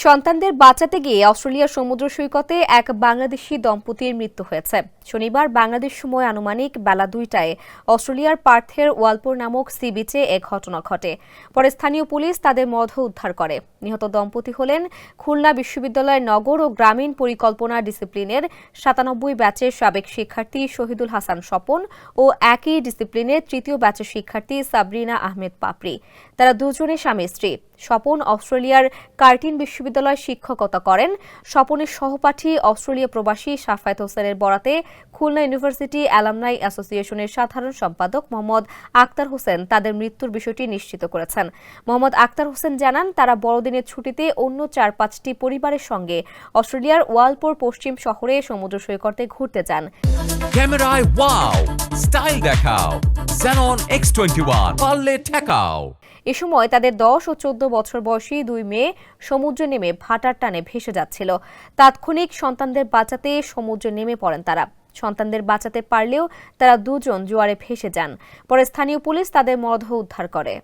সন্তানদের বাঁচাতে গিয়ে অস্ট্রেলিয়ার সমুদ্র সৈকতে এক বাংলাদেশি দম্পতির মৃত্যু হয়েছে। শনিবার বাংলাদেশ সময় আনুমানিক বেলা 2টায় অস্ট্রেলিয়ার পার্থের ওয়ালপোর নামক সি বিচে এ ঘটনা ঘটে। পরে স্থানীয় পুলিশ তাদের মরদেহ উদ্ধার করে। নিহত দম্পতি হলেন খুলনা বিশ্ববিদ্যালয়ের নগর ও গ্রামীণ পরিকল্পনা ডিসিপ্লিনের 97 ব্যাচের সাবেক শিক্ষার্থী শহীদুল হাসান স্বপন ও একই ডিসিপ্লিনের তৃতীয় ব্যাচের শিক্ষার্থী সাবরিনা আহমেদ পাপড়ি। তারা দুজনে স্বামী স্ত্রী। স্বপন অস্ট্রেলিয়ার কার্টিন বিশ্ববিদ্যালয়ে শিক্ষকতা করেন। স্বপনের সহপাঠী অস্ট্রেলিয়া প্রবাসী শাফায়েত হোসেনের বরাতে খুলনা ইউনিভার্সিটি অ্যালামনাই অ্যাসোসিয়েশনের সাধারণ সম্পাদক মোহাম্মদ আক্তার হোসেন তাদের মৃত্যুর বিষয়টি নিশ্চিত করেছেন। মোহাম্মদ আক্তার হোসেন জানান, তারা বড়দিনের ছুটিতে অন্য 4-5টি পরিবারের সঙ্গে অস্ট্রেলিয়ার ওয়ালপোর পশ্চিম শহরে সমুদ্র সৈকতে ঘুরতে যান। ক্যামেরায় ওয়াও, স্টাইল দেখাও, Xenon X21 পারলে ঠেকাও। এ সময় তাদের 10 ও 14 বছর বয়সী দুই মেয়ে সমুদ্রে নেমে ভাটার টানে ভেসে যাচ্ছিল। তাৎক্ষণিক সন্তানদের বাঁচাতে সমুদ্রে নেমে পড়েন তারা। সন্তানদের বাঁচাতে পারলেও তারা দুজন জোয়ারে ভেসে যান। পরে স্থানীয় পুলিশ তাদের মরদেহ উদ্ধার করে।